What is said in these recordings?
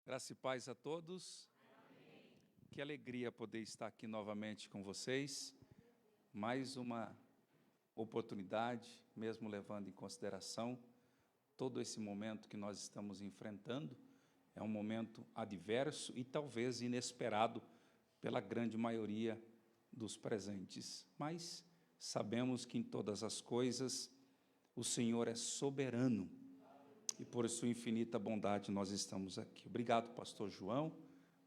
Graça e paz a todos. Amém. Que alegria poder estar aqui novamente com vocês. Mais uma oportunidade, mesmo levando em consideração todo esse momento que nós estamos enfrentando. É um momento adverso e talvez inesperado pela grande maioria dos presentes. Mas sabemos que em todas as coisas o Senhor é soberano. E por sua infinita bondade nós estamos aqui. Obrigado, pastor João,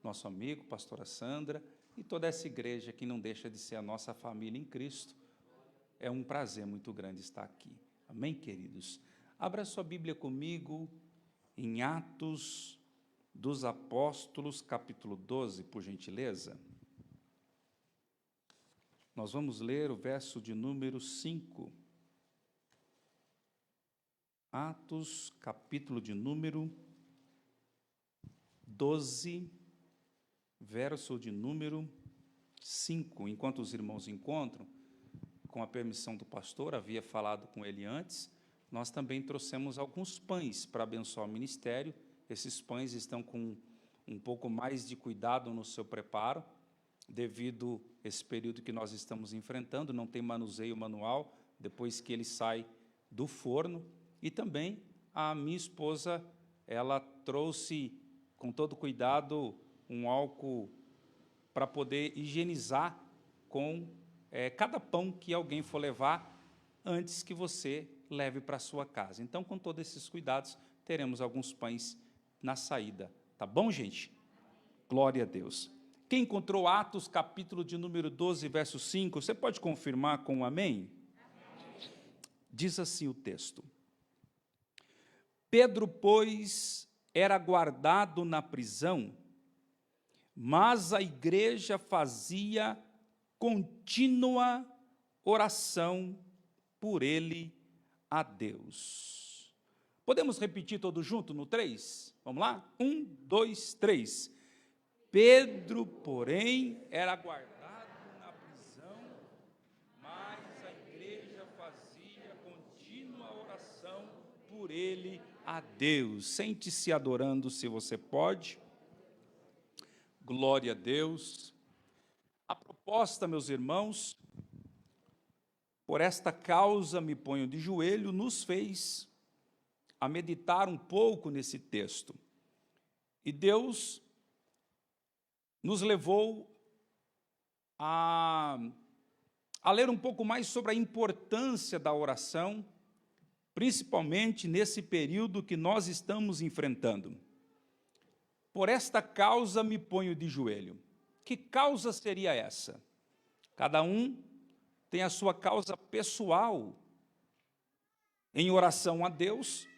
nosso amigo, pastora Sandra, e toda essa igreja que não deixa de ser a nossa família em Cristo. É um prazer muito grande estar aqui. Amém, queridos? Abra sua Bíblia comigo em Atos dos Apóstolos, capítulo 12, por gentileza. Nós vamos ler o verso de número 5. Atos, capítulo de número 12, verso de número 5. Enquanto os irmãos encontram, com a permissão do pastor, havia falado com ele antes, nós também trouxemos alguns pães para abençoar o ministério. Esses pães estão com um pouco mais de cuidado no seu preparo, devido a esse período que nós estamos enfrentando, não tem manuseio manual, depois que ele sai do forno. E também a minha esposa, ela trouxe com todo cuidado um álcool para poder higienizar com cada pão que alguém for levar antes que você leve para a sua casa. Então, com todos esses cuidados, teremos alguns pães na saída. Tá bom, gente? Glória a Deus. Quem encontrou Atos, capítulo de número 12, verso 5, você pode confirmar com um amém? Diz assim o texto. Pedro, pois, era guardado na prisão, mas a igreja fazia contínua oração por ele a Deus. Podemos repetir todos juntos no 3? Vamos lá? 1, 2, 3. Pedro, porém, era guardado na prisão, mas a igreja fazia contínua oração por ele a Deus. Sente-se adorando, se você pode. Glória a Deus. A proposta, meus irmãos, por esta causa me ponho de joelho, nos fez a meditar um pouco nesse texto. E Deus nos levou a ler um pouco mais sobre a importância da oração, principalmente nesse período que nós estamos enfrentando. Por esta causa me ponho de joelho. Que causa seria essa? Cada um tem a sua causa pessoal em oração a Deus,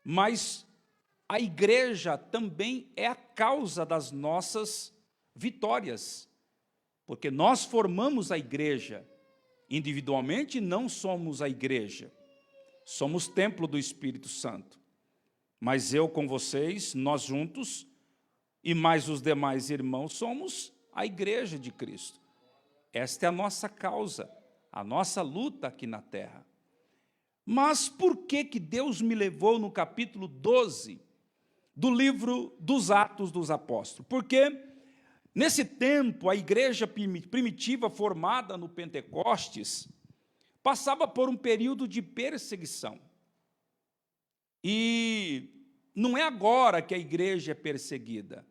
mas a igreja também é a causa das nossas vitórias, porque nós formamos a igreja, individualmente não somos a igreja. Somos templo do Espírito Santo, mas eu com vocês, nós juntos, e mais os demais irmãos, somos a igreja de Cristo. Esta é a nossa causa, a nossa luta aqui na terra. Mas por que Deus me levou no capítulo 12 do livro dos Atos dos Apóstolos? Porque nesse tempo, a igreja primitiva formada no Pentecostes passava por um período de perseguição. E não é agora que a igreja é perseguida.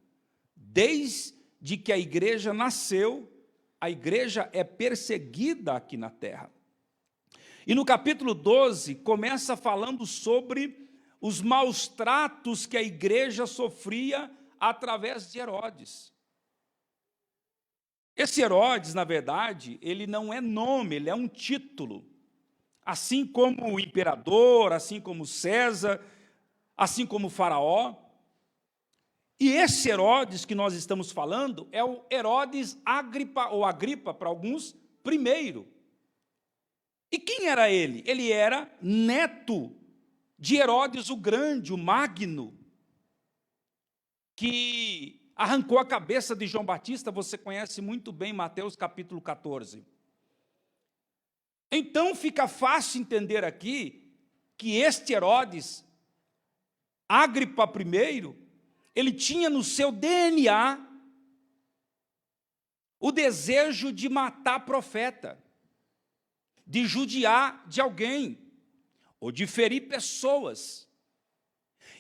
Desde que a igreja nasceu, a igreja é perseguida aqui na terra. E no capítulo 12, começa falando sobre os maus tratos que a igreja sofria através de Herodes. Esse Herodes, na verdade, ele não é nome, ele é um título. Assim como o imperador, assim como César, assim como o faraó. E esse Herodes que nós estamos falando é o Herodes Agripa, ou Agripa para alguns, primeiro. E quem era ele? Ele era neto de Herodes o Grande, o Magno, que arrancou a cabeça de João Batista, você conhece muito bem Mateus capítulo 14. Então fica fácil entender aqui que este Herodes, Agripa I, ele tinha no seu DNA o desejo de matar profeta, de judiar de alguém, ou de ferir pessoas.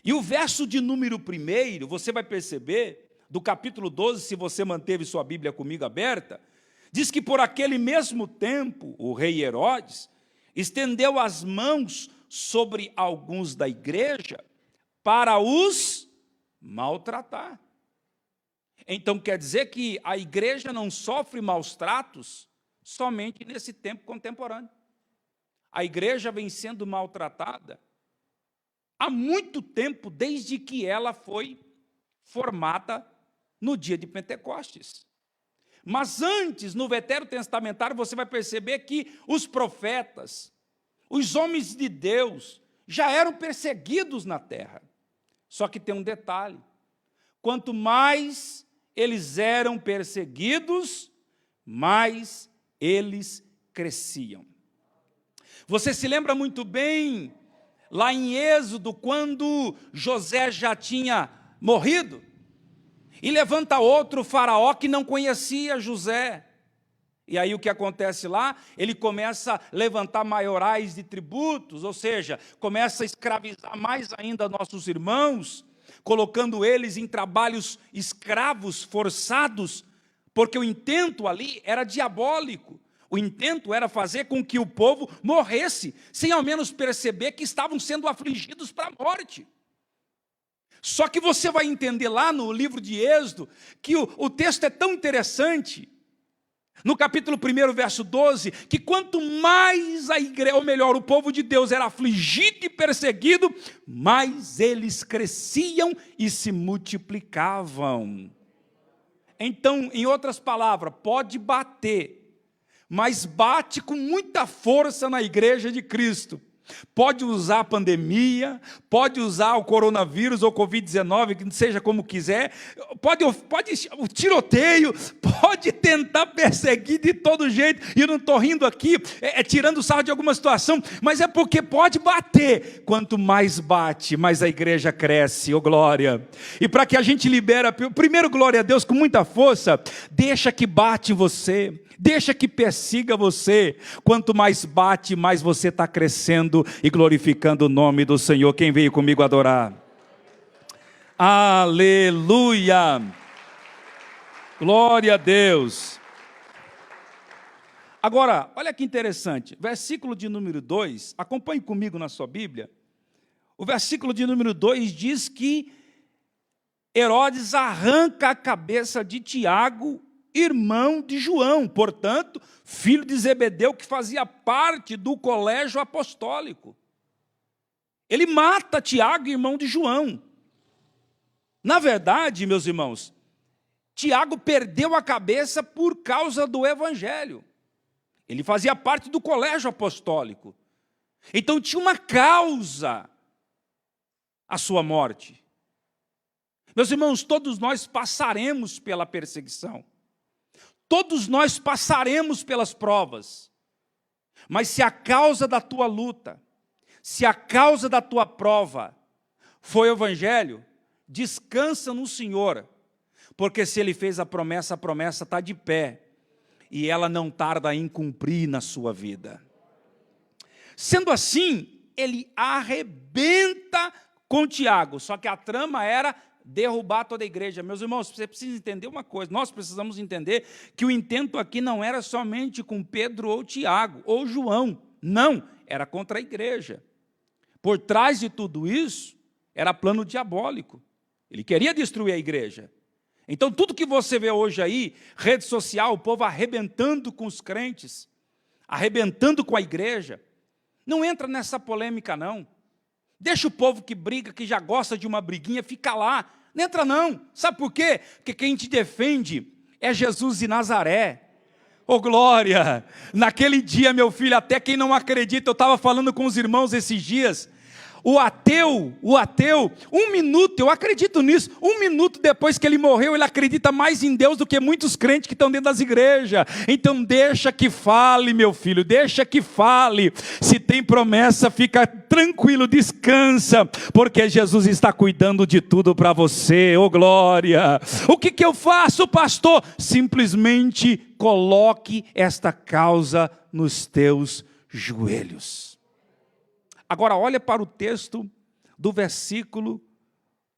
E o verso de número 1, você vai perceber, do capítulo 12, se você manteve sua Bíblia comigo aberta, diz que por aquele mesmo tempo, o rei Herodes estendeu as mãos sobre alguns da igreja para os maltratar. Então quer dizer que a igreja não sofre maus tratos somente nesse tempo contemporâneo. A igreja vem sendo maltratada há muito tempo, desde que ela foi formada no dia de Pentecostes. Mas antes, no Velho Testamentário, você vai perceber que os profetas, os homens de Deus, já eram perseguidos na terra. Só que tem um detalhe: quanto mais eles eram perseguidos, mais eles cresciam. Você se lembra muito bem, lá em Êxodo, quando José já tinha morrido, e levanta outro faraó que não conhecia José. E aí o que acontece lá? Ele começa a levantar maiorais de tributos, ou seja, começa a escravizar mais ainda nossos irmãos, colocando eles em trabalhos escravos, forçados, porque o intento ali era diabólico. O intento era fazer com que o povo morresse, sem ao menos perceber que estavam sendo afligidos para a morte. Só que você vai entender lá no livro de Êxodo, que o texto é tão interessante, no capítulo 1, verso 12, que quanto mais a igreja, ou melhor, o povo de Deus era afligido e perseguido, mais eles cresciam e se multiplicavam. Então, em outras palavras, pode bater, mas bate com muita força na igreja de Cristo. Pode usar a pandemia, pode usar o coronavírus ou Covid-19, que seja como quiser, pode o tiroteio, pode tentar perseguir de todo jeito, e eu não estou rindo aqui, tirando sarro de alguma situação, mas é porque pode bater. Quanto mais bate, mais a igreja cresce, glória. E para que a gente libera, primeiro glória a Deus com muita força, deixa que bate em você, deixa que persiga você. Quanto mais bate, mais você está crescendo e glorificando o nome do Senhor. Quem veio comigo adorar? Aleluia! Glória a Deus! Agora, olha que interessante, versículo de número 2, acompanhe comigo na sua Bíblia. O versículo de número 2 diz que Herodes arranca a cabeça de Tiago, irmão de João, portanto, filho de Zebedeu, que fazia parte do colégio apostólico. Ele mata Tiago, irmão de João. Na verdade, meus irmãos, Tiago perdeu a cabeça por causa do evangelho. Ele fazia parte do colégio apostólico. Então tinha uma causa a sua morte. Meus irmãos, todos nós passaremos pela perseguição. Todos nós passaremos pelas provas, mas se a causa da tua luta, se a causa da tua prova foi o evangelho, descansa no Senhor, porque se Ele fez a promessa está de pé, e ela não tarda em cumprir na sua vida. Sendo assim, ele arrebenta com Tiago, só que a trama era derrubar toda a igreja. Meus irmãos, você precisa entender uma coisa, nós precisamos entender que o intento aqui não era somente com Pedro ou Tiago, ou João, não, era contra a igreja. Por trás de tudo isso, era plano diabólico, ele queria destruir a igreja. Então tudo que você vê hoje aí, rede social, o povo arrebentando com os crentes, arrebentando com a igreja, não entra nessa polêmica não. Deixa o povo que briga, que já gosta de uma briguinha, fica lá. Não entra não. Sabe por quê? Porque quem te defende é Jesus de Nazaré. Ô glória! Naquele dia, meu filho, até quem não acredita, eu estava falando com os irmãos esses dias, O ateu, um minuto, eu acredito nisso, um minuto depois que ele morreu, ele acredita mais em Deus do que muitos crentes que estão dentro das igrejas. Então deixa que fale, meu filho, deixa que fale. Se tem promessa, fica tranquilo, descansa, porque Jesus está cuidando de tudo para você, ô glória. O que eu faço, pastor? Simplesmente coloque esta causa nos teus joelhos. Agora olha para o texto do versículo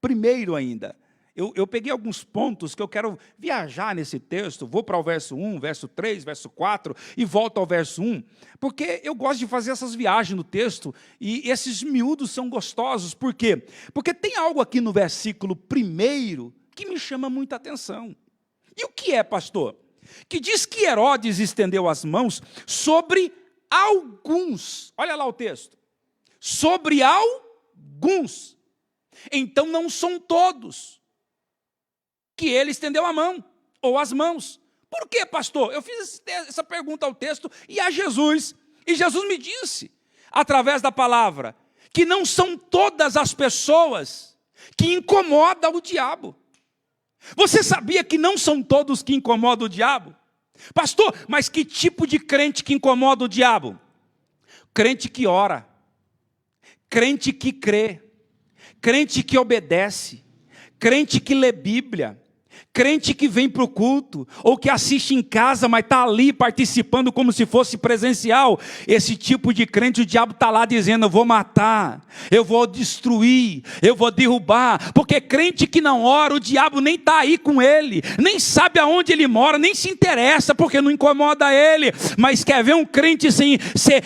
1 ainda. Eu peguei alguns pontos que eu quero viajar nesse texto, vou para o verso 1, verso 3, verso 4 e volto ao verso 1, porque eu gosto de fazer essas viagens no texto e esses miúdos são gostosos. Por quê? Porque tem algo aqui no versículo 1 que me chama muita atenção. E o que é, pastor? Que diz que Herodes estendeu as mãos sobre alguns, olha lá o texto, sobre alguns, então não são todos, que ele estendeu a mão, ou as mãos. Por quê, pastor? Eu fiz essa pergunta ao texto e a Jesus, e Jesus me disse, através da palavra, que não são todas as pessoas que incomodam o diabo. Você sabia que não são todos que incomodam o diabo? Pastor, mas que tipo de crente que incomoda o diabo? Crente que ora, crente que crê, crente que obedece, crente que lê Bíblia, crente que vem para o culto, ou que assiste em casa, mas está ali participando como se fosse presencial. Esse tipo de crente, o diabo está lá dizendo, eu vou matar, eu vou destruir, eu vou derrubar. Porque crente que não ora, o diabo nem está aí com ele, nem sabe aonde ele mora, nem se interessa, porque não incomoda ele. Mas quer ver um crente sem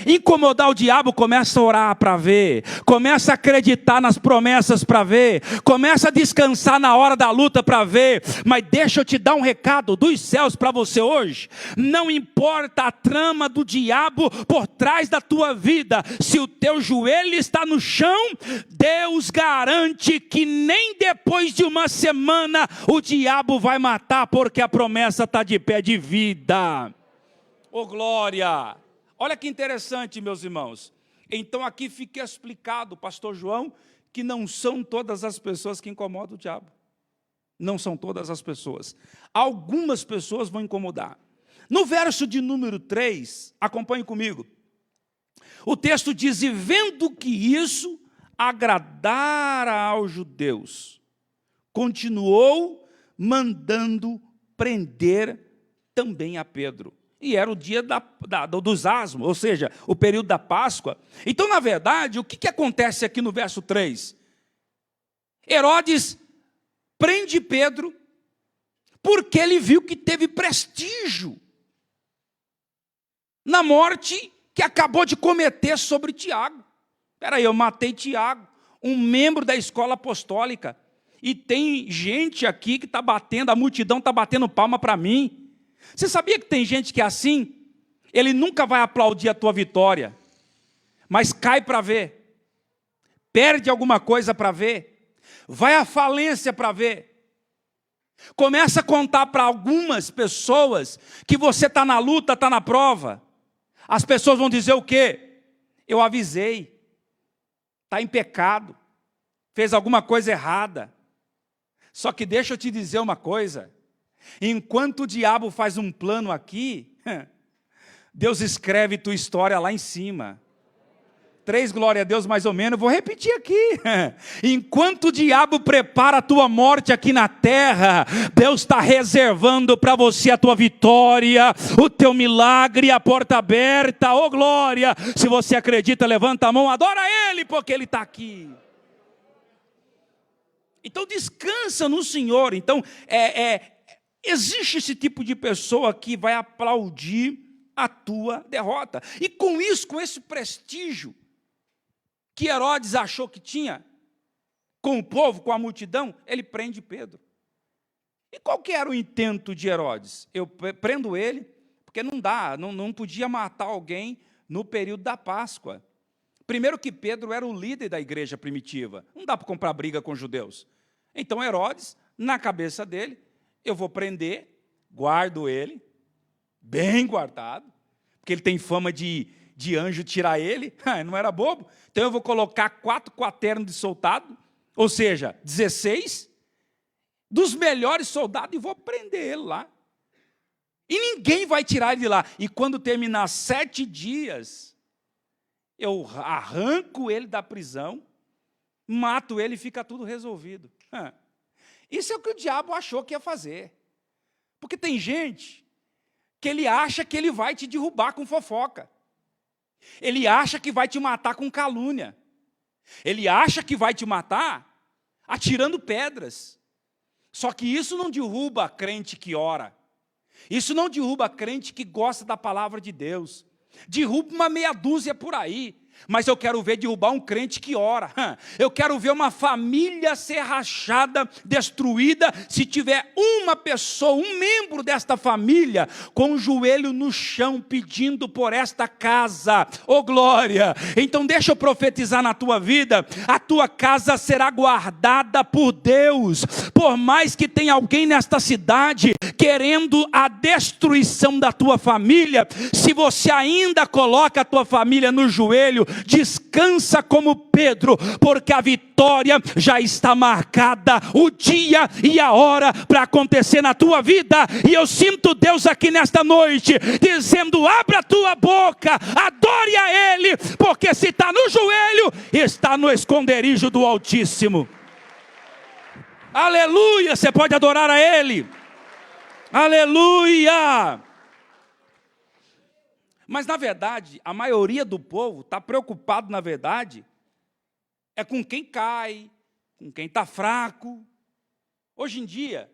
incomodar o diabo? Começa a orar para ver, começa a acreditar nas promessas para ver, começa a descansar na hora da luta para ver. Mas deixa eu te dar um recado dos céus para você hoje. Não importa a trama do diabo por trás da tua vida, se o teu joelho está no chão, Deus garante que nem depois de uma semana o diabo vai matar, porque a promessa está de pé de vida. Ô glória! Olha que interessante, meus irmãos. Então aqui fica explicado, pastor João, que não são todas as pessoas que incomodam o diabo. Não são todas as pessoas. Algumas pessoas vão incomodar. No verso de número 3, acompanhe comigo. O texto diz, e vendo que isso agradara aos judeus, continuou mandando prender também a Pedro. E era o dia dos asmos, ou seja, o período da Páscoa. Então, na verdade, o que acontece aqui no verso 3? Herodes prende Pedro, porque ele viu que teve prestígio na morte que acabou de cometer sobre Tiago. Espera aí, eu matei Tiago, um membro da escola apostólica, e tem gente aqui que está batendo, a multidão está batendo palma para mim. Você sabia que tem gente que é assim? Ele nunca vai aplaudir a tua vitória, mas cai para ver, perde alguma coisa para ver, vai à falência para ver. Começa a contar para algumas pessoas que você está na luta, está na prova. As pessoas vão dizer o quê? Eu avisei, está em pecado, fez alguma coisa errada. Só que deixa eu te dizer uma coisa, enquanto o diabo faz um plano aqui, Deus escreve tua história lá em cima. 3, glória a Deus, mais ou menos, vou repetir aqui. Enquanto o diabo prepara a tua morte aqui na terra, Deus está reservando para você a tua vitória, o teu milagre, a porta aberta, ô glória. Se você acredita, levanta a mão, adora Ele, porque Ele está aqui. Então descansa no Senhor. Então, existe esse tipo de pessoa que vai aplaudir a tua derrota. E com isso, com esse prestígio que Herodes achou que tinha com o povo, com a multidão, ele prende Pedro. E qual que era o intento de Herodes? Eu prendo ele, porque não podia matar alguém no período da Páscoa. Primeiro que Pedro era o líder da igreja primitiva, não dá para comprar briga com os judeus. Então Herodes, na cabeça dele, eu vou prender, guardo ele, bem guardado, porque ele tem fama de de anjo tirar ele, não era bobo. Então eu vou colocar 4 quaternos de soldado, ou seja, 16, dos melhores soldados, e vou prender ele lá. E ninguém vai tirar ele de lá. E quando terminar 7 dias, eu arranco ele da prisão, mato ele e fica tudo resolvido. Isso é o que o diabo achou que ia fazer. Porque tem gente que ele acha que ele vai te derrubar com fofoca. Ele acha que vai te matar com calúnia. Ele acha que vai te matar atirando pedras. Só que isso não derruba a crente que ora. Isso não derruba a crente que gosta da palavra de Deus. Derruba uma meia dúzia por aí. Mas eu quero ver derrubar um crente que ora. Eu quero ver uma família ser rachada, destruída, se tiver uma pessoa, um membro desta família, com o joelho no chão, pedindo por esta casa. Oh glória! Então deixa eu profetizar na tua vida, a tua casa será guardada por Deus. Por mais que tenha alguém nesta cidade querendo a destruição da tua família, se você ainda coloca a tua família no joelho, descansa como Pedro, porque a vitória já está marcada, o dia e a hora para acontecer na tua vida. E eu sinto Deus aqui nesta noite dizendo: abra a tua boca, adore a Ele, porque se está no joelho, está no esconderijo do Altíssimo. Aleluia, você pode adorar a Ele. Aleluia. Mas, na verdade, a maioria do povo está preocupado, na verdade, é com quem cai, com quem está fraco. Hoje em dia,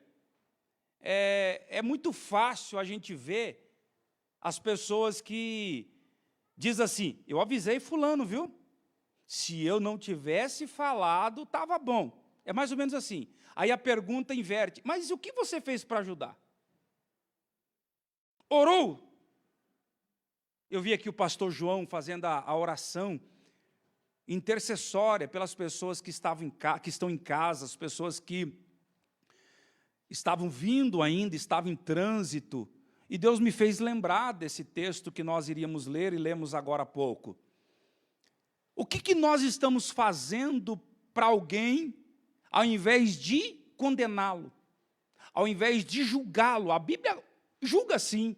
é muito fácil a gente ver as pessoas que dizem assim: eu avisei fulano, viu? Se eu não tivesse falado, estava bom. É mais ou menos assim. Aí a pergunta inverte: mas o que você fez para ajudar? Orou? Eu vi aqui o pastor João fazendo a oração intercessória pelas pessoas que estão em casa, as pessoas que estavam vindo ainda, estavam em trânsito. E Deus me fez lembrar desse texto que nós iríamos ler e lemos agora há pouco. O que nós estamos fazendo para alguém, ao invés de condená-lo, ao invés de julgá-lo? A Bíblia julga sim.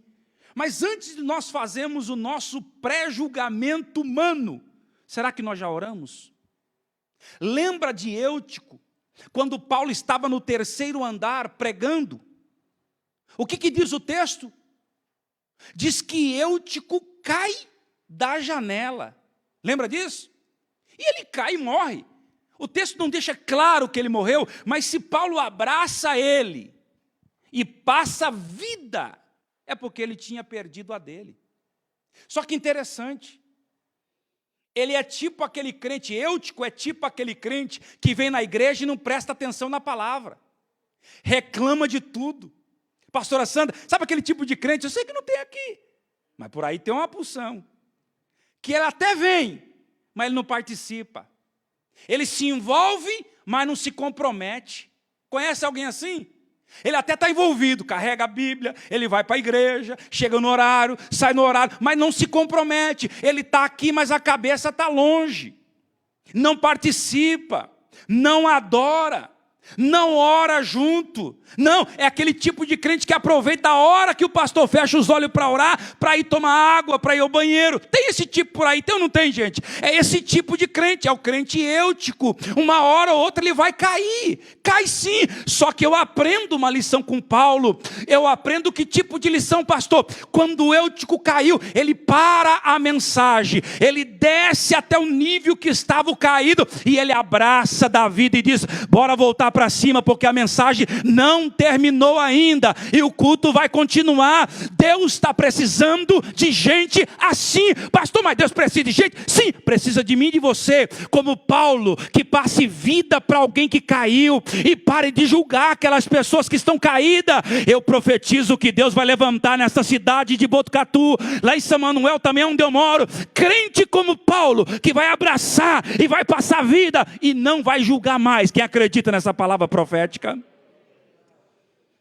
Mas antes de nós fazermos o nosso pré-julgamento humano, será que nós já oramos? Lembra de Eutico, quando Paulo estava no 3º andar pregando? O que diz o texto? Diz que Eutico cai da janela. Lembra disso? E ele cai e morre. O texto não deixa claro que ele morreu, mas se Paulo abraça ele e passa vida, é porque ele tinha perdido a dele. Só que interessante, ele é tipo aquele crente, Eutico é tipo aquele crente que vem na igreja e não presta atenção na palavra. Reclama de tudo. Pastora Sandra, sabe aquele tipo de crente? Eu sei que não tem aqui, mas por aí tem uma porção. Que ele até vem, mas ele não participa. Ele se envolve, mas não se compromete. Conhece alguém assim? Ele até está envolvido, carrega a Bíblia, ele vai para a igreja, chega no horário, sai no horário, mas não se compromete. Ele está aqui, mas a cabeça está longe. Não participa, não adora, não ora junto. Não, é aquele tipo de crente que aproveita a hora que o pastor fecha os olhos para orar, para ir tomar água, para ir ao banheiro. Tem esse tipo por aí? Então não tem, gente. É esse tipo de crente, é o crente eutico. Uma hora ou outra ele vai cair, cai sim. Só que eu aprendo uma lição com Paulo. Eu aprendo que tipo de lição, pastor? Quando o eutico caiu, ele para a mensagem, ele desce até o nível que estava o caído e ele abraça Davi e diz: bora voltar para cima, porque a mensagem não terminou ainda e o culto vai continuar. Deus está precisando de gente assim. Pastor, mas Deus precisa de gente? Sim, precisa de mim e de você, como Paulo, que passe vida para alguém que caiu e pare de julgar aquelas pessoas que estão caídas. Eu profetizo que Deus vai levantar nessa cidade de Botucatu, lá em São Manuel também onde eu moro, crente como Paulo, que vai abraçar e vai passar vida e não vai julgar mais. Quem acredita nessa palavra profética?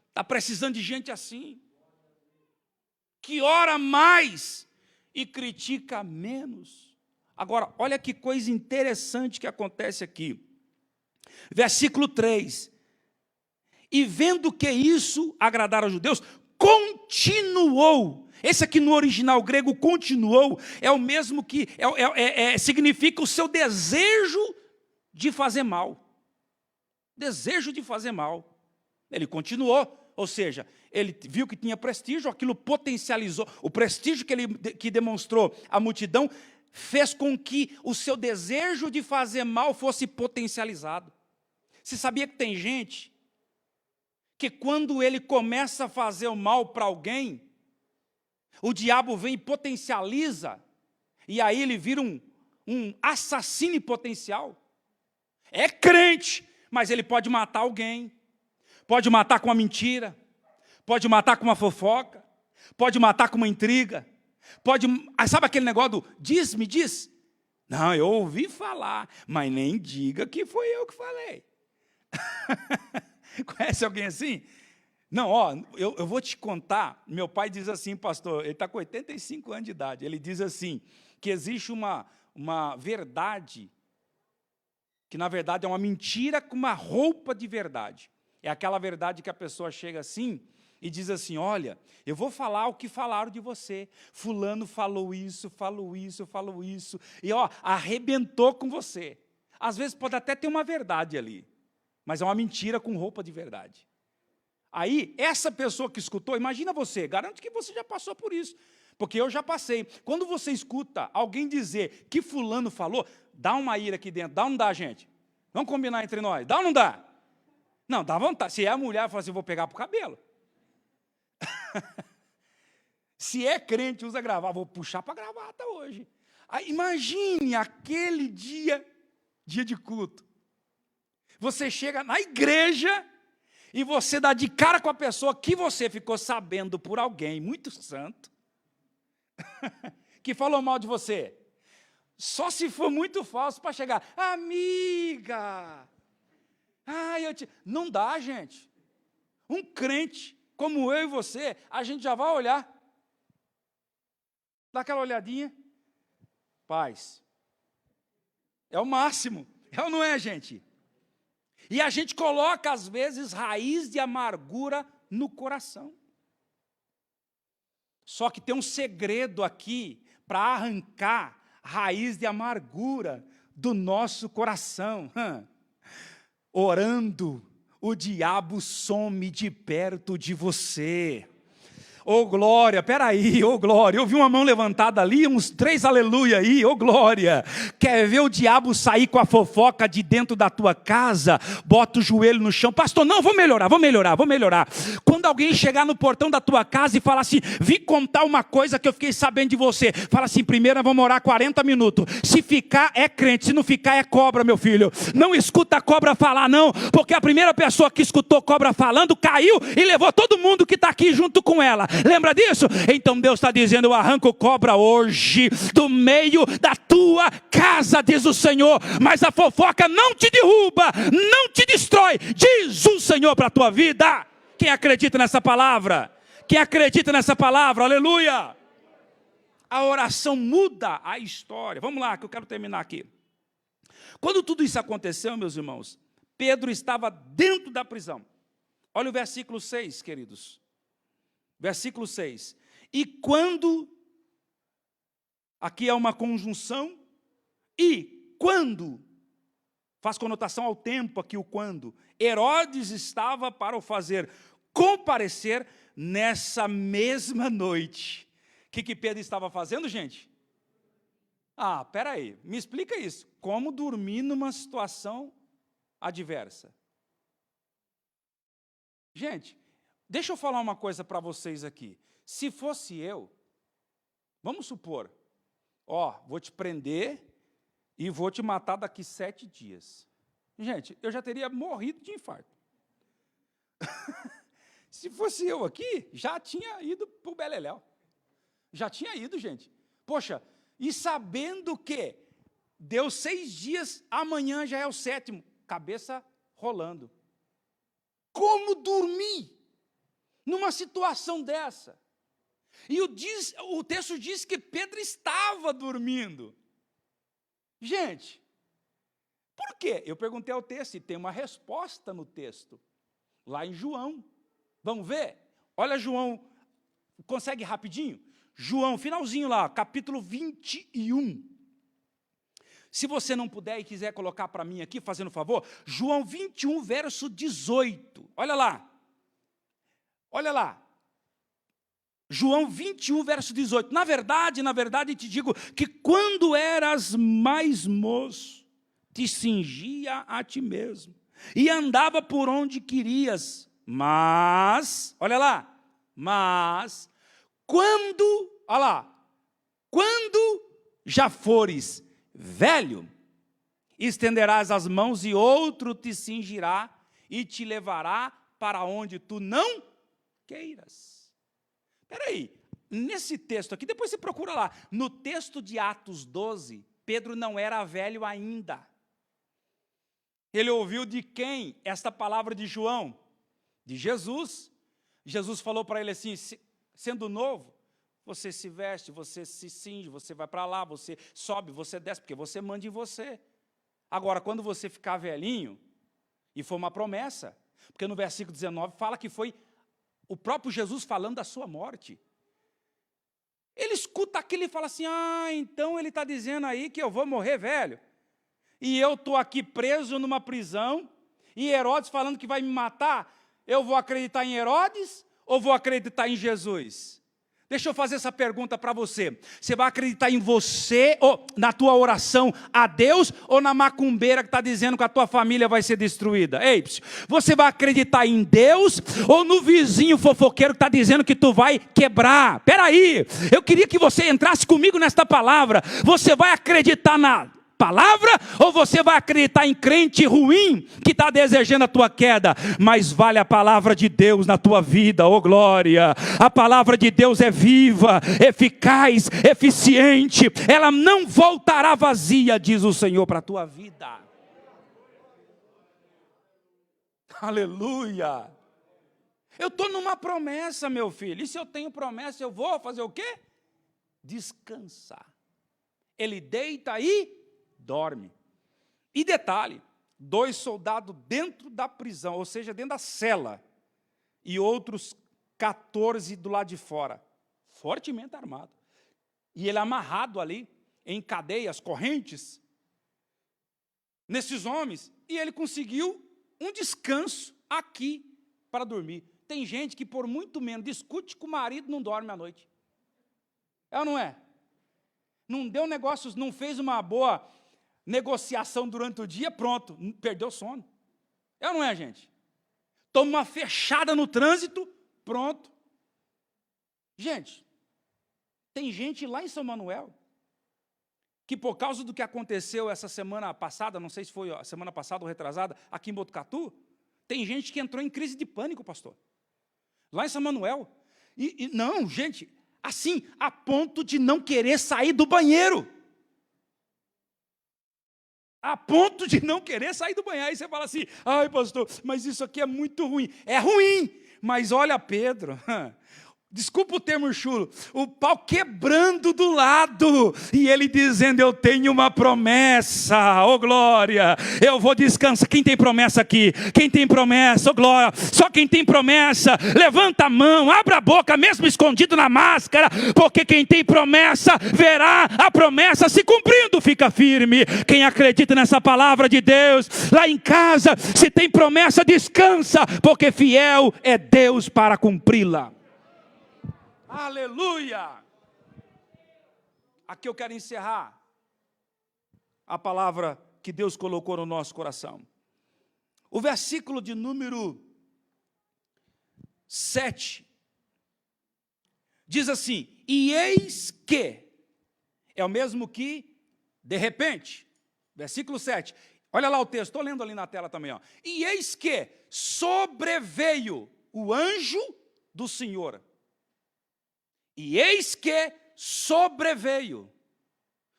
Está precisando de gente assim, que ora mais e critica menos. Agora, olha que coisa interessante que acontece aqui. Versículo 3. E vendo que isso agradara aos judeus, continuou. Esse aqui no original grego, continuou, é o mesmo que, significa o seu desejo de fazer mal. Desejo de fazer mal. Ele continuou, ou seja, ele viu que tinha prestígio, aquilo potencializou, o prestígio que demonstrou à multidão, fez com que o seu desejo de fazer mal fosse potencializado. Você sabia que tem gente que quando ele começa a fazer o mal para alguém, o diabo vem e potencializa, e aí ele vira um assassino em potencial? É crente, mas ele pode matar alguém, pode matar com uma mentira, pode matar com uma fofoca, pode matar com uma intriga, sabe aquele negócio do diz-me, diz? Não, eu ouvi falar, mas nem diga que foi eu que falei. Conhece alguém assim? Não, eu vou te contar, meu pai diz assim, pastor, ele está com 85 anos de idade, ele diz assim, que existe uma verdade, que na verdade é uma mentira com uma roupa de verdade. É aquela verdade que a pessoa chega assim e diz assim, olha, eu vou falar o que falaram de você, fulano falou isso, e arrebentou com você. Às vezes pode até ter uma verdade ali, mas é uma mentira com roupa de verdade. Aí, essa pessoa que escutou, imagina você, garanto que você já passou por isso, porque eu já passei. Quando você escuta alguém dizer que fulano falou, dá uma ira aqui dentro, dá ou não dá, gente? Vamos combinar entre nós, dá ou não dá? Não, dá vontade. Se é a mulher, fala assim, vou pegar para o cabelo. Se é crente, usa gravata, vou puxar para a gravata hoje. Aí, imagine aquele dia de culto. Você chega na igreja e você dá de cara com a pessoa que você ficou sabendo por alguém muito santo, que falou mal de você. Só se for muito falso para chegar, amiga, não dá, gente. Um crente como eu e você, a gente já vai olhar, dá aquela olhadinha, paz, é o máximo, é ou não é, gente? E a gente coloca, às vezes, raiz de amargura no coração. Só que tem um segredo aqui para arrancar raiz de amargura do nosso coração. Orando, o diabo some de perto de você. Ô glória, peraí, ô glória, eu vi uma mão levantada ali, uns 3 aleluia aí, ô glória. Quer ver o diabo sair com a fofoca de dentro da tua casa? Bota o joelho no chão, pastor, não, vou melhorar. Quando alguém chegar no portão da tua casa e falar assim, vim contar uma coisa que eu fiquei sabendo de você, fala assim, primeiro vamos orar 40 minutos, se ficar é crente, se não ficar é cobra, meu filho. Não escuta a cobra falar não, porque a primeira pessoa que escutou cobra falando, caiu e levou todo mundo que está aqui junto com ela. Lembra disso? Então Deus está dizendo, eu arranco cobra hoje do meio da tua casa, diz o Senhor, mas a fofoca não te derruba, não te destrói, diz o Senhor para a tua vida. Quem acredita nessa palavra? Quem acredita nessa palavra? Aleluia! A oração muda a história. Vamos lá, que eu quero terminar aqui. Quando tudo isso aconteceu, meus irmãos, Pedro estava dentro da prisão. Olha o versículo 6, queridos. Versículo 6. E quando, aqui é uma conjunção, e quando, faz conotação ao tempo aqui o quando, Herodes estava para o fazer comparecer nessa mesma noite. O que Pedro estava fazendo, gente? Peraí, me explica isso. Como dormir numa situação adversa? Gente, deixa eu falar uma coisa para vocês aqui. Se fosse eu, vamos supor, vou te prender e vou te matar daqui 7 dias. Gente, eu já teria morrido de infarto. Se fosse eu aqui, já tinha ido para o beleléu. Já tinha ido, gente. Poxa, e sabendo que deu 6 dias, amanhã já é o 7º, cabeça rolando. Como dormir numa situação dessa? E o texto diz que Pedro estava dormindo. Gente, por quê? Eu perguntei ao texto e tem uma resposta no texto, lá em João. Vamos ver? Olha João, consegue rapidinho? João, finalzinho lá, capítulo 21. Se você não puder e quiser colocar para mim aqui, fazendo favor, João 21, verso 18. Olha lá. Olha lá. João 21, verso 18. Na verdade, te digo que quando eras mais moço, te cingia a ti mesmo e andava por onde querias. Mas, olha lá, mas, quando já fores velho, estenderás as mãos e outro te cingirá e te levará para onde tu não queiras. Espera aí, nesse texto aqui, depois você procura lá, no texto de Atos 12, Pedro não era velho ainda. Ele ouviu de quem esta palavra de João? De Jesus. Jesus falou para ele assim, sendo novo, você se veste, você se cinge, você vai para lá, você sobe, você desce, porque você manda em você. Agora, quando você ficar velhinho, e foi uma promessa, porque no versículo 19 fala que foi o próprio Jesus falando da sua morte. Ele escuta aquilo e fala assim, então ele está dizendo aí que eu vou morrer velho. E eu estou aqui preso numa prisão, e Herodes falando que vai me matar, eu vou acreditar em Herodes ou vou acreditar em Jesus? Deixa eu fazer essa pergunta para você. Você vai acreditar em você, ou na tua oração a Deus, ou na macumbeira que está dizendo que a tua família vai ser destruída? Ei, você vai acreditar em Deus, ou no vizinho fofoqueiro que está dizendo que tu vai quebrar? Espera aí, eu queria que você entrasse comigo nesta palavra. Você vai acreditar na palavra, ou você vai acreditar em crente ruim que está desejando a tua queda? Mas vale a palavra de Deus na tua vida, oh glória. A palavra de Deus é viva, eficaz, eficiente, ela não voltará vazia, diz o Senhor, para a tua vida. Aleluia. Eu estou numa promessa, meu filho, e se eu tenho promessa, eu vou fazer o quê? Descansar. Ele deita aí dorme. E detalhe, 2 soldados dentro da prisão, ou seja, dentro da cela, e outros 14 do lado de fora, fortemente armado. E ele amarrado ali, em cadeias, correntes, nesses homens, e ele conseguiu um descanso aqui para dormir. Tem gente que por muito menos discute com o marido, não dorme à noite. É ou não é? Não deu negócios, não fez uma boa negociação durante o dia, pronto, perdeu o sono. É ou não é, gente? Toma uma fechada no trânsito, pronto. Gente, tem gente lá em São Manuel, que por causa do que aconteceu essa semana passada, não sei se foi a semana passada ou retrasada, aqui em Botucatu, tem gente que entrou em crise de pânico, pastor. Lá em São Manuel. E não, gente, assim, a ponto de não querer sair do banheiro. A ponto de não querer sair do banheiro. Aí você fala assim, ai pastor, mas isso aqui é muito ruim. É ruim, mas olha Pedro, desculpa o termo chulo, o pau quebrando do lado, e ele dizendo, eu tenho uma promessa, oh glória, eu vou descansar. Quem tem promessa aqui? Quem tem promessa, oh glória, só quem tem promessa, levanta a mão, abra a boca, mesmo escondido na máscara, porque quem tem promessa, verá a promessa se cumprindo. Fica firme, quem acredita nessa palavra de Deus, lá em casa, se tem promessa, descansa, porque fiel é Deus para cumpri-la. Aleluia! Aqui eu quero encerrar a palavra que Deus colocou no nosso coração. O versículo de número 7 diz assim, e eis que, é o mesmo que de repente, versículo 7, olha lá o texto, estou lendo ali na tela também, ó. E eis que sobreveio o anjo do Senhor. E eis que sobreveio.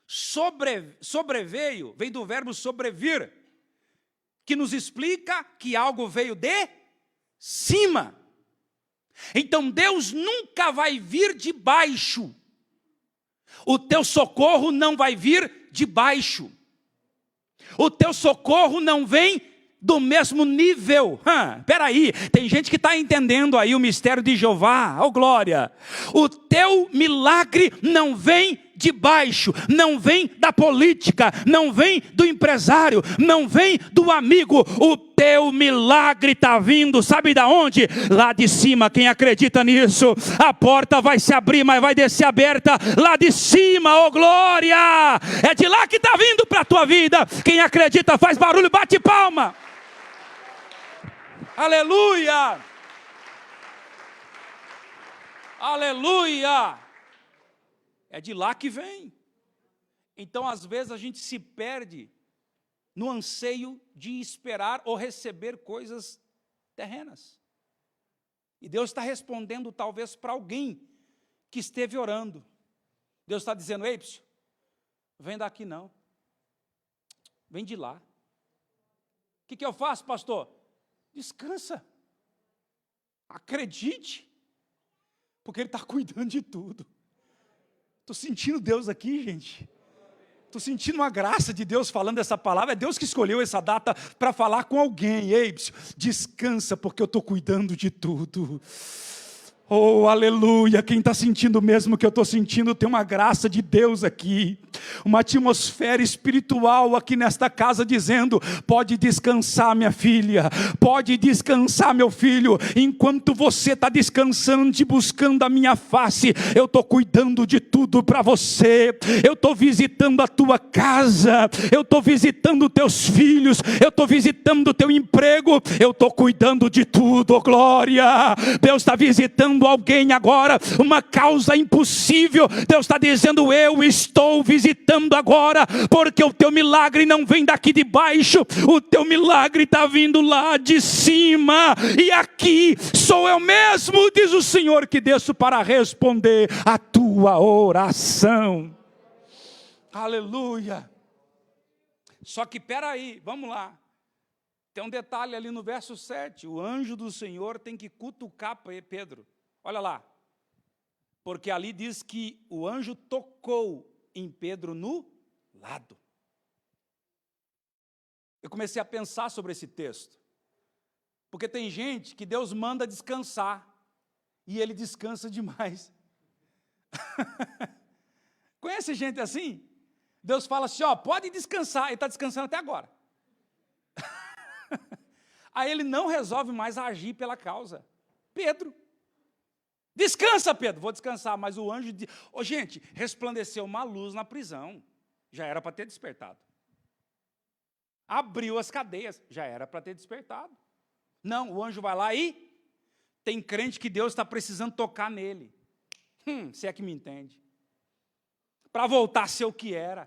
Sobreveio vem do verbo sobrevir, que nos explica que algo veio de cima. Então Deus nunca vai vir de baixo. O teu socorro não vai vir de baixo. O teu socorro não vem do mesmo nível. Peraí, tem gente que está entendendo aí o mistério de Jeová. Oh glória! O teu milagre não vem de baixo, não vem da política, não vem do empresário, não vem do amigo. O teu milagre está vindo, sabe da onde? Lá de cima. Quem acredita nisso? A porta vai se abrir, mas vai descer aberta lá de cima. Oh glória! É de lá que está vindo para a tua vida. Quem acredita faz barulho, bate palma. Aleluia! Aleluia! É de lá que vem. Então, às vezes, a gente se perde no anseio de esperar ou receber coisas terrenas. E Deus está respondendo, talvez, para alguém que esteve orando. Deus está dizendo: ei, psiu, vem daqui não. Vem de lá. O que eu faço, pastor? Descansa. Acredite. Porque Ele está cuidando de tudo. Estou sentindo Deus aqui, gente. Estou sentindo uma graça de Deus falando essa palavra. É Deus que escolheu essa data para falar com alguém. Ei, descansa, porque eu estou cuidando de tudo. Oh, aleluia, quem está sentindo mesmo que eu estou sentindo, tem uma graça de Deus aqui, uma atmosfera espiritual aqui nesta casa, dizendo: pode descansar minha filha, pode descansar meu filho, enquanto você está descansando e buscando a minha face, eu estou cuidando de tudo para você, eu estou visitando a tua casa, eu estou visitando teus filhos, eu estou visitando o teu emprego, eu estou cuidando de tudo. Oh glória, Deus está visitando alguém agora, uma causa impossível. Deus está dizendo: eu estou visitando agora, porque o teu milagre não vem daqui de baixo, o teu milagre está vindo lá de cima, e aqui sou eu mesmo, diz o Senhor, que desço para responder a tua oração. Aleluia. Só que peraí, vamos lá. Tem um detalhe ali no verso 7, o anjo do Senhor tem que cutucar Pedro. Olha lá, porque ali diz que o anjo tocou em Pedro no lado. Eu comecei a pensar sobre esse texto, porque tem gente que Deus manda descansar, e ele descansa demais. Conhece gente assim? Deus fala assim: ó, pode descansar, ele está descansando até agora. Aí ele não resolve mais agir pela causa. Pedro. Descansa, Pedro. Vou descansar, mas o anjo... gente, resplandeceu uma luz na prisão. Já era para ter despertado. Abriu as cadeias. Já era para ter despertado. Não, o anjo vai lá e... Tem crente que Deus está precisando tocar nele. Se é que me entende. Para voltar a ser o que era.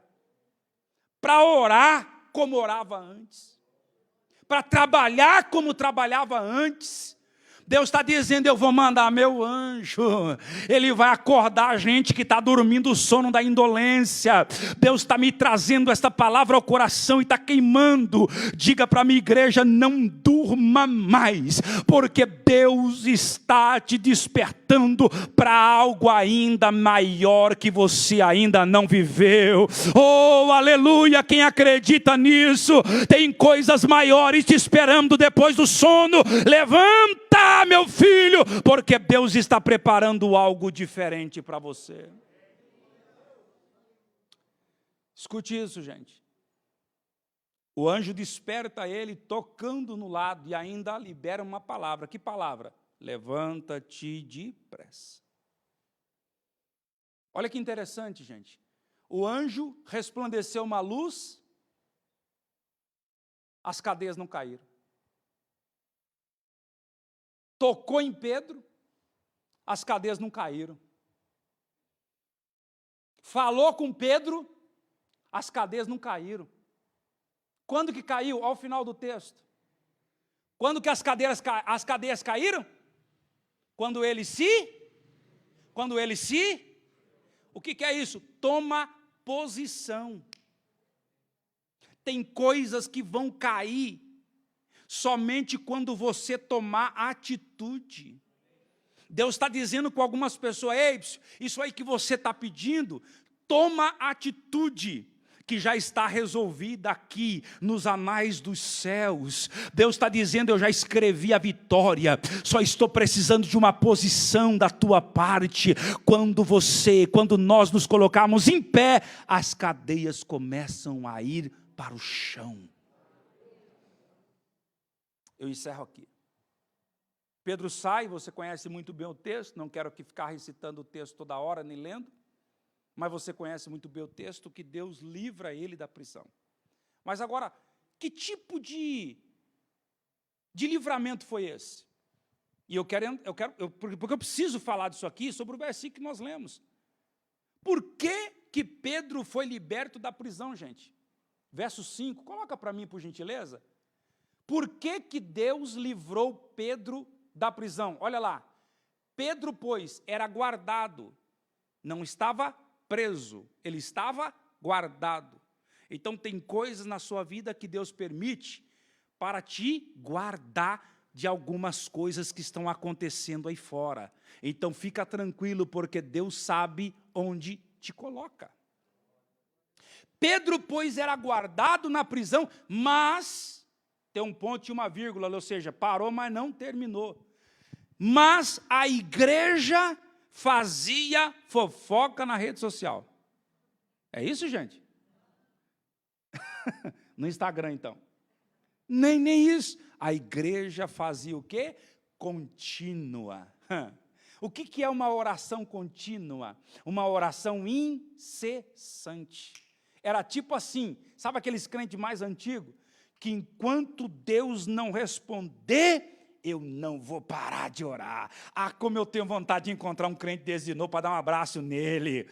Para orar como orava antes. Para trabalhar como trabalhava antes. Deus está dizendo: eu vou mandar meu anjo, ele vai acordar a gente que está dormindo o sono da indolência. Deus está me trazendo esta palavra ao coração e está queimando. Diga para a minha igreja: não durma mais, porque Deus está te despertando para algo ainda maior que você ainda não viveu. Oh, aleluia, quem acredita nisso, tem coisas maiores te esperando depois do sono. Levanta, meu filho, porque Deus está preparando algo diferente para você. Escute isso, gente. O anjo desperta ele tocando no lado e ainda libera uma palavra. Que palavra? Levanta-te depressa. Olha que interessante, gente. O anjo resplandeceu uma luz, as cadeias não caíram. Tocou em Pedro, as cadeias não caíram. Falou com Pedro, as cadeias não caíram. Quando que caiu? Ao final do texto. Quando que as cadeias caíram? Quando ele se... O que é isso? Toma posição. Tem coisas que vão cair somente quando você tomar atitude. Deus está dizendo com algumas pessoas: ei, isso aí que você está pedindo, toma atitude, que já está resolvida aqui, nos anais dos céus. Deus está dizendo: eu já escrevi a vitória, só estou precisando de uma posição da tua parte. Quando nós nos colocarmos em pé, as cadeias começam a ir para o chão. Eu encerro aqui. Pedro sai, você conhece muito bem o texto, não quero aqui ficar recitando o texto toda hora, nem lendo, mas você conhece muito bem o texto, que Deus livra ele da prisão. Mas agora, que tipo de livramento foi esse? E porque eu preciso falar disso aqui, sobre o versículo que nós lemos. Por que Pedro foi liberto da prisão, gente? Verso 5, coloca para mim, por gentileza. Por que Deus livrou Pedro da prisão? Olha lá. Pedro, pois, era guardado, não estava preso, ele estava guardado. Então tem coisas na sua vida que Deus permite para te guardar de algumas coisas que estão acontecendo aí fora. Então fica tranquilo, porque Deus sabe onde te coloca. Pedro, pois, era guardado na prisão, mas tem um ponto e uma vírgula, ou seja, parou, mas não terminou. Mas a igreja fazia fofoca na rede social. É isso, gente? No Instagram, então. Nem isso. A igreja fazia o quê? Contínua. O que é uma oração contínua? Uma oração incessante. Era tipo assim, sabe aqueles crentes mais antigos? Que enquanto Deus não responder, eu não vou parar de orar. Ah, como eu tenho vontade de encontrar um crente desse de novo para dar um abraço nele.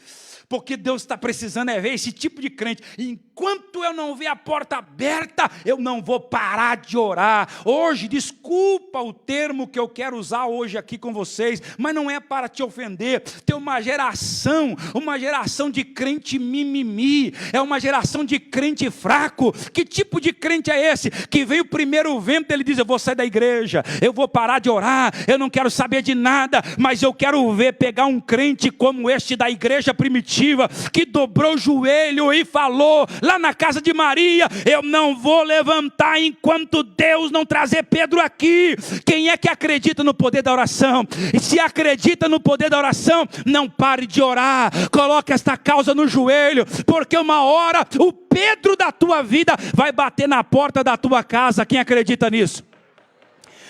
Porque Deus está precisando ver esse tipo de crente. Enquanto eu não ver a porta aberta, eu não vou parar de orar. Hoje, desculpa o termo que eu quero usar hoje aqui com vocês, mas não é para te ofender. Tem uma geração de crente mimimi, é uma geração de crente fraco. Que tipo de crente é esse? Que veio o primeiro vento, ele diz: eu vou sair da igreja, eu vou parar de orar, eu não quero saber de nada. Mas eu quero pegar um crente como este da igreja primitiva, que dobrou o joelho e falou lá na casa de Maria: eu não vou levantar enquanto Deus não trazer Pedro aqui. Quem é que acredita no poder da oração? E se acredita no poder da oração, não pare de orar, coloque esta causa no joelho, porque uma hora o Pedro da tua vida vai bater na porta da tua casa. Quem acredita nisso?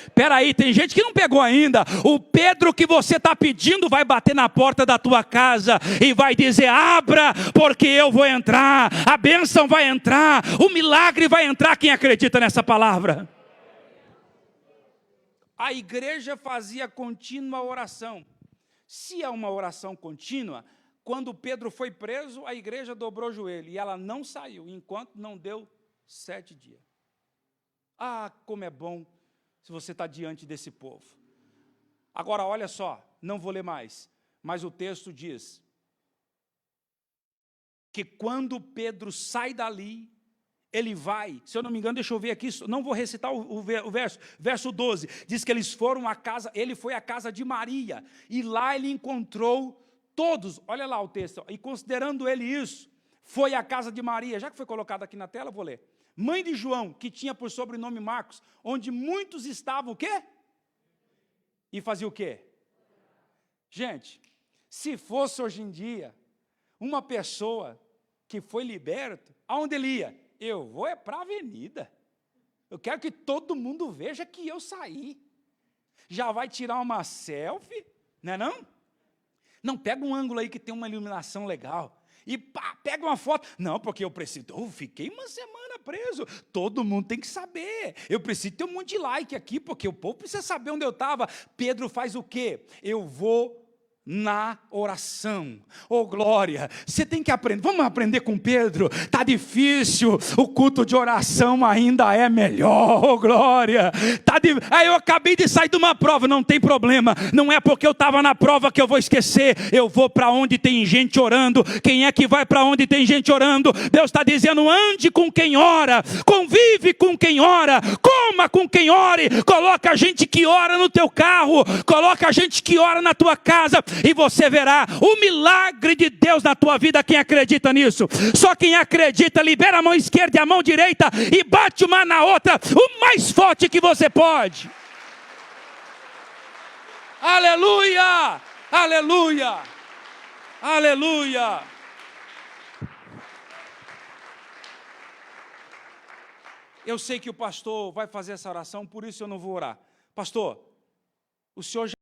Espera aí, tem gente que não pegou ainda. O Pedro que você está pedindo vai bater na porta da tua casa e vai dizer: abra, porque eu vou entrar. A bênção vai entrar, o milagre vai entrar. Quem acredita nessa palavra? A igreja fazia contínua oração. Se é uma oração contínua, quando Pedro foi preso, a igreja dobrou o joelho e ela não saiu, enquanto não deu 7 dias. Ah, como é bom se você está diante desse povo. Agora, olha só, não vou ler mais, mas o texto diz que quando Pedro sai dali, ele vai, se eu não me engano, deixa eu ver aqui, não vou recitar o verso 12, diz que eles foram à casa, ele foi à casa de Maria, e lá ele encontrou todos, olha lá o texto, e considerando ele isso, foi à casa de Maria, já que foi colocado aqui na tela, eu vou ler. Mãe de João, que tinha por sobrenome Marcos, onde muitos estavam o quê? E fazia o quê? Gente, se fosse hoje em dia, uma pessoa que foi liberta, aonde ele ia? Eu vou para a avenida. Eu quero que todo mundo veja que eu saí. Já vai tirar uma selfie, não é não? Não, pega um ângulo aí que tem uma iluminação legal. E pá, pega uma foto. Não, porque eu preciso. Eu fiquei uma semana preso. Todo mundo tem que saber. Eu preciso ter um monte de like aqui, porque o povo precisa saber onde eu estava. Pedro faz o quê? Eu vou na oração. Oh, glória! Você tem que aprender. Vamos aprender com Pedro. Está difícil, o culto de oração ainda é melhor. Oh, glória! Aí eu acabei de sair de uma prova, não tem problema. Não é porque eu estava na prova que eu vou esquecer. Eu vou para onde tem gente orando. Quem é que vai para onde tem gente orando? Deus está dizendo: ande com quem ora, convive com quem ora, coma com quem ore. Coloca gente que ora no teu carro, coloca gente que ora na tua casa, e você verá o milagre de Deus na tua vida. Quem acredita nisso? Só quem acredita, libera a mão esquerda e a mão direita e bate uma na outra, o mais forte que você pode. Aleluia! Aleluia! Aleluia! Eu sei que o pastor vai fazer essa oração, por isso eu não vou orar. Pastor, o senhor já